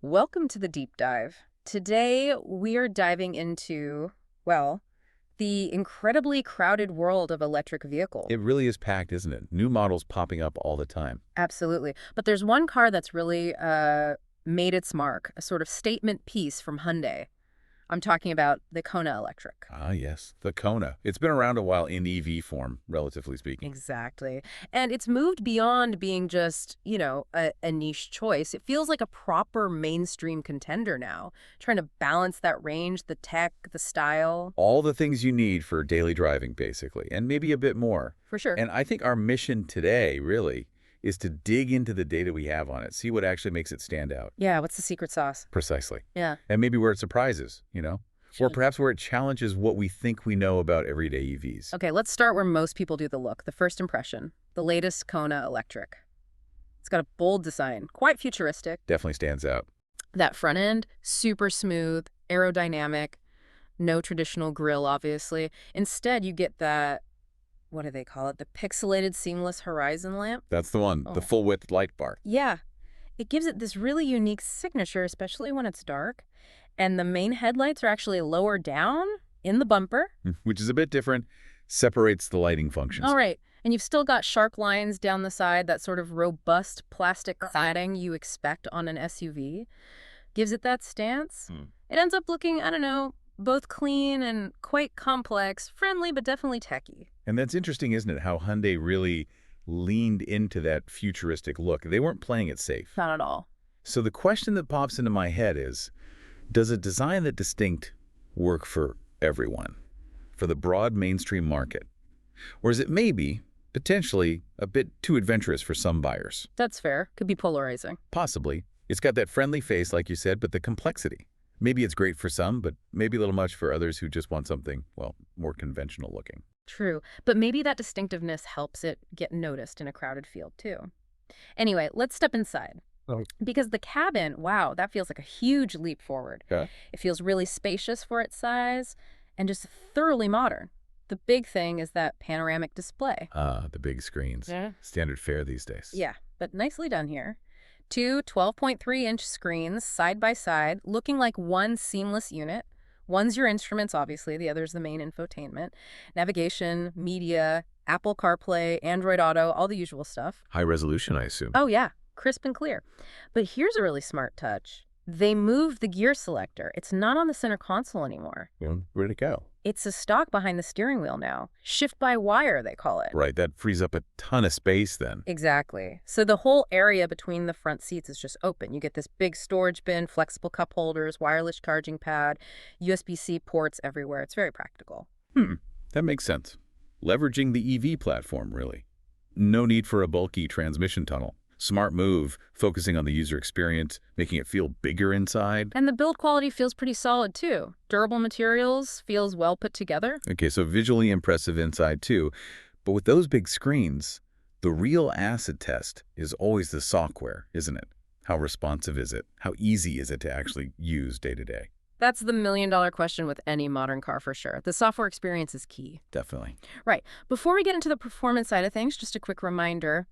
Welcome to the deep dive. Today, we are diving into, well, the incredibly crowded world of electric vehicles. It really is packed, isn't it? New models popping up all the time. Absolutely. But there's one car that's really made its mark, a sort of statement piece from Hyundai. I'm talking about the Kona Electric. Ah, yes, the Kona. It's been around a while in EV form, relatively speaking. Exactly. And it's moved beyond being just, a niche choice. It feels like a proper mainstream contender now, trying to balance that range, the tech, the style. All the things you need for daily driving, basically, and maybe a bit more. For sure. And I think our mission today, really, is to dig into the data we have on it, see what actually makes it stand out. Yeah, what's the secret sauce? Precisely. Yeah. And maybe where it surprises, Or Sure. perhaps where it challenges what we think we know about everyday EVs. Okay, let's start where most people do the look. The first impression, the latest Kona Electric. It's got a bold design, quite futuristic. Definitely stands out. That front end, super smooth, aerodynamic, no traditional grille, obviously. Instead, you get that, what do they call it? The pixelated seamless horizon lamp. That's the one, the Oh. full-width light bar. Yeah, it gives it this really unique signature, especially when it's dark. And the main headlights are actually lower down in the bumper. Which is a bit different, separates the lighting functions. All right. And you've still got sharp lines down the side, that sort of robust plastic cladding you expect on an SUV. Gives it that stance. It ends up looking, I don't know, both clean and quite complex, friendly, but definitely techy. And that's interesting, isn't it, how Hyundai really leaned into that futuristic look. They weren't playing it safe. Not at all. So the question that pops into my head is, does a design that distinct work for everyone, for the broad mainstream market? Or is it maybe, potentially, a bit too adventurous for some buyers? That's fair. Could be polarizing. Possibly. It's got that friendly face, like you said, but the complexity. Maybe it's great for some, but maybe a little much for others who just want something, well, more conventional looking. True. But maybe that distinctiveness helps it get noticed in a crowded field, too. Anyway, let's step inside. Oh. Because the cabin, wow, that feels like a huge leap forward. Yeah. It feels really spacious for its size and just thoroughly modern. The big thing is that panoramic display. Ah, the big screens. Yeah. Standard fare these days. Yeah, but nicely done here. Two 12.3-inch screens side by side, looking like one seamless unit. One's your instruments, obviously. The other's the main infotainment. Navigation, media, Apple CarPlay, Android Auto, all the usual stuff. High resolution, I assume. Oh, yeah, crisp and clear. But here's a really smart touch. They moved the gear selector. It's not on the center console anymore. Where'd it go? It's a stock behind the steering wheel now. Shift-by-wire, they call it. Right, that frees up a ton of space then. Exactly. So the whole area between the front seats is just open. You get this big storage bin, flexible cup holders, wireless charging pad, USB-C ports everywhere. It's very practical. That makes sense. Leveraging the EV platform, really. No need for a bulky transmission tunnel. Smart move, focusing on the user experience, making it feel bigger inside. And the build quality feels pretty solid, too. Durable materials, feels well put together. Okay, so visually impressive inside too. But with those big screens, the real acid test is always the software, isn't it? How responsive is it? How easy is it to actually use day to day? That's the million-dollar question with any modern car for sure. The software experience is key. Definitely. Right. Before we get into the performance side of things, just a quick reminder.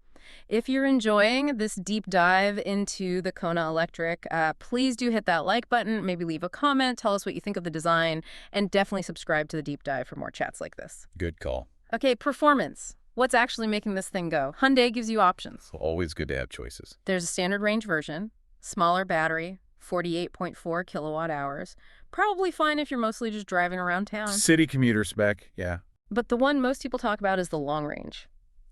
If you're enjoying this deep dive into the Kona Electric, please do hit that like button, maybe leave a comment, tell us what you think of the design, and definitely subscribe to the deep dive for more chats like this. Good call. Okay, performance. What's actually making this thing go? Hyundai gives you options. Always good to have choices. There's a standard range version, smaller battery, 48.4 kilowatt hours. Probably fine if you're mostly just driving around town. City commuter spec, yeah. But the one most people talk about is the long range.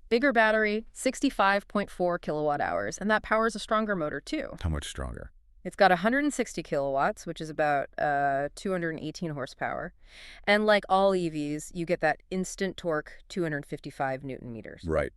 Bigger battery, 65.4 kilowatt hours, and that powers a stronger motor too. How much stronger? It's got 160 kilowatts, which is about 218 horsepower. And like all EVs, you get that instant torque, 255 newton meters. Right.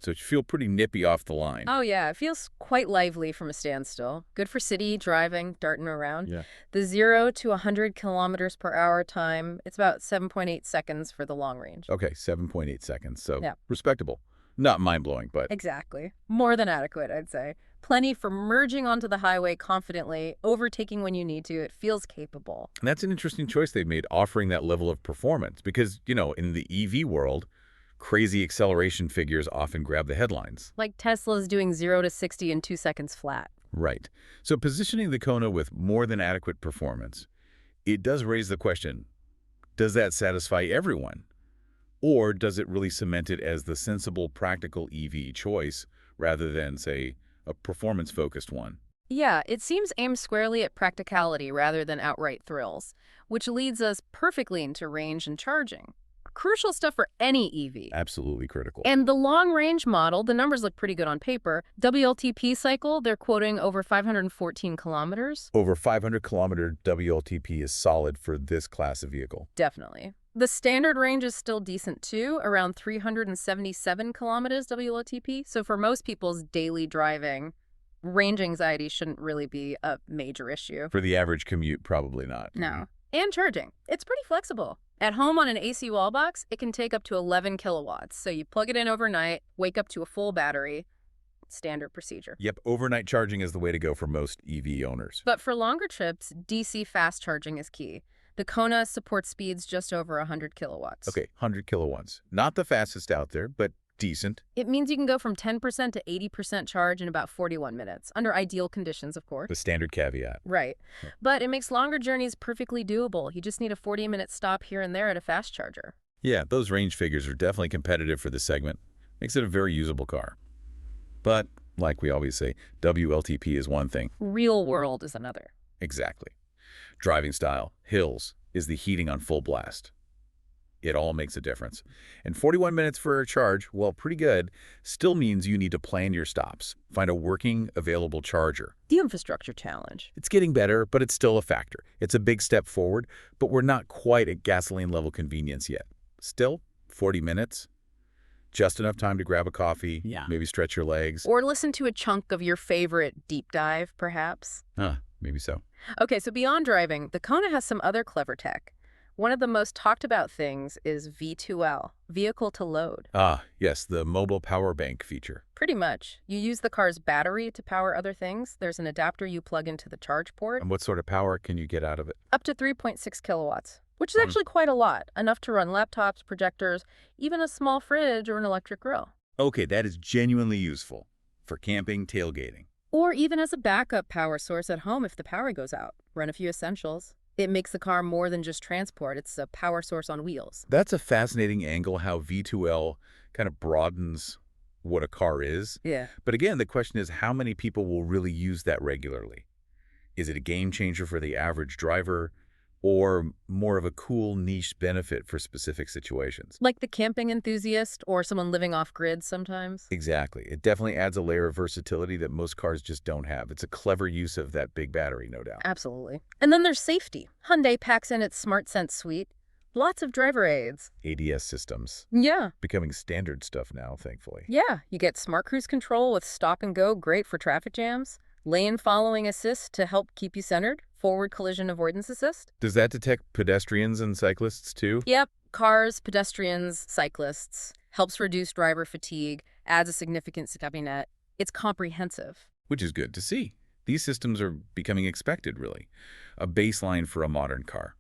So you feel pretty nippy off the line. Oh, yeah. It feels quite lively from a standstill. Good for city driving, darting around. Yeah. The 0 to 100 kilometers per hour time, it's about 7.8 seconds for the long range. Okay, 7.8 seconds. So Yeah. respectable. Not mind-blowing, but Exactly. More than adequate, I'd say. Plenty for merging onto the highway confidently, overtaking when you need to. It feels capable. and that's an interesting choice they've made, offering that level of performance. Because, in the EV world, crazy acceleration figures often grab the headlines. Like Tesla's doing 0 to 60 in 2 seconds flat. Right. So positioning the Kona with more than adequate performance, it does raise the question, does that satisfy everyone? Or does it really cement it as the sensible, practical EV choice rather than, say, a performance-focused one? Yeah, it seems aimed squarely at practicality rather than outright thrills, which leads us perfectly into range and charging. Crucial stuff for any EV. Absolutely critical. And the long-range model, the numbers look pretty good on paper. WLTP cycle, they're quoting over 514 kilometers. Over 500-kilometer WLTP is solid for this class of vehicle. Definitely. The standard range is still decent too, around 377 kilometers WLTP. So for most people's daily driving, range anxiety shouldn't really be a major issue. For the average commute, probably not. No. And charging. It's pretty flexible. At home on an AC wall box, it can take up to 11 kilowatts. So you plug it in overnight, wake up to a full battery. Standard procedure. Yep, overnight charging is the way to go for most EV owners. But for longer trips, DC fast charging is key. The Kona supports speeds just over 100 kilowatts. Okay, 100 kilowatts. Not the fastest out there, but decent. It means you can go from 10% to 80% charge in about 41 minutes, under ideal conditions, of course. The standard caveat. Right. But it makes longer journeys perfectly doable. You just need a 40-minute stop here and there at a fast charger. Yeah, those range figures are definitely competitive for this segment. Makes it a very usable car. But, like we always say, WLTP is one thing. Real world is another. Exactly. Driving style, hills, is the heating on full blast. It all makes a difference. And 41 minutes for a charge, well, pretty good, still means you need to plan your stops. Find a working, available charger. The infrastructure challenge. It's getting better, but it's still a factor. It's a big step forward, but we're not quite at gasoline-level convenience yet. Still, 40 minutes, just enough time to grab a coffee, maybe stretch your legs. Or listen to a chunk of your favorite deep dive, perhaps. Maybe so. Okay, so beyond driving, the Kona has some other clever tech. One of the most talked about things is V2L, vehicle to load. Yes, the mobile power bank feature. Pretty much. You use the car's battery to power other things. There's an adapter you plug into the charge port. And what sort of power can you get out of it? Up to 3.6 kilowatts, which is actually quite a lot, enough to run laptops, projectors, even a small fridge or an electric grill. Okay, that is genuinely useful for camping, tailgating. Or even as a backup power source at home if the power goes out. Run a few essentials. It makes the car more than just transport. It's a power source on wheels. That's a fascinating angle, how V2L kind of broadens what a car is. Yeah. But again, the question is how many people will really use that regularly? Is it a game changer for the average driver or more of a cool niche benefit for specific situations? Like the camping enthusiast or someone living off-grid sometimes. Exactly. It definitely adds a layer of versatility that most cars just don't have. It's a clever use of that big battery, no doubt. Absolutely. And then there's safety. Hyundai packs in its Smart Sense suite. Lots of driver aids. ADS systems. Yeah. Becoming standard stuff now, thankfully. Yeah. You get smart cruise control with stop and go, great for traffic jams. Lane following assist to help keep you centered. Forward collision avoidance assist. Does that detect pedestrians and cyclists too? Yep. Cars, pedestrians, cyclists. Helps reduce driver fatigue. Adds a significant safety net. It's comprehensive. Which is good to see. These systems are becoming expected, really. A baseline for a modern car.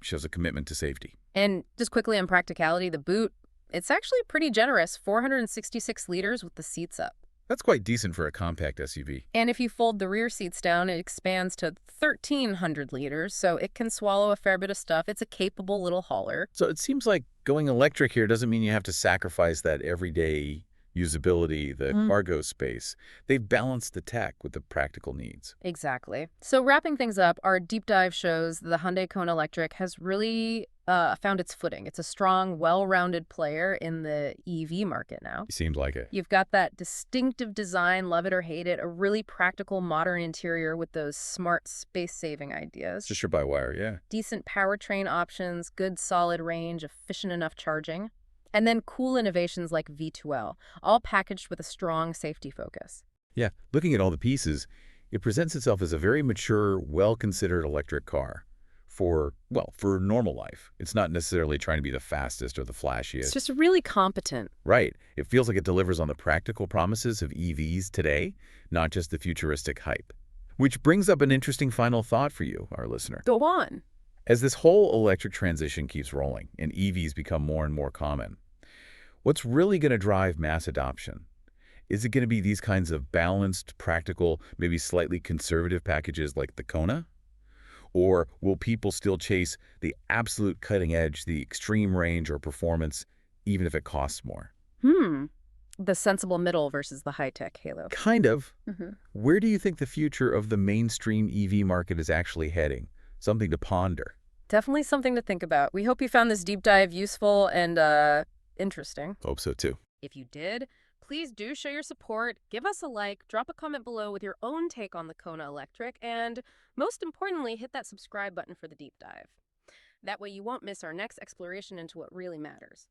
Shows a commitment to safety. And just quickly on practicality, the boot, it's actually pretty generous. 466 liters with the seats up. That's quite decent for a compact SUV. And if you fold the rear seats down, it expands to 1,300 liters, so it can swallow a fair bit of stuff. It's a capable little hauler. So it seems like going electric here doesn't mean you have to sacrifice that everyday usability, the cargo space. They've balanced the tech with the practical needs. Exactly. So wrapping things up, our deep dive shows the Hyundai Kona Electric has really found its footing. It's a strong, well-rounded player in the EV market now. It seems like it. You've got that distinctive design, love it or hate it, a really practical modern interior with those smart space-saving ideas. Just by wire, yeah. Decent powertrain options, good solid range, efficient enough charging. And then cool innovations like V2L, all packaged with a strong safety focus. Yeah, looking at all the pieces, it presents itself as a very mature, well-considered electric car. For normal life. It's not necessarily trying to be the fastest or the flashiest. It's just really competent. Right. It feels like it delivers on the practical promises of EVs today, not just the futuristic hype. Which brings up an interesting final thought for you, our listener. Go on. As this whole electric transition keeps rolling and EVs become more and more common, what's really going to drive mass adoption? Is it going to be these kinds of balanced, practical, maybe slightly conservative packages like the Kona? Or will people still chase the absolute cutting edge, the extreme range or performance, even if it costs more? Hmm. The sensible middle versus the high-tech halo. Kind of. Hmm. Where do you think the future of the mainstream EV market is actually heading? Something to ponder. Definitely something to think about. We hope you found this deep dive useful and interesting. Hope so too. If you did, please do show your support, give us a like, drop a comment below with your own take on the Kona Electric, and most importantly, hit that subscribe button for the deep dive. That way you won't miss our next exploration into what really matters.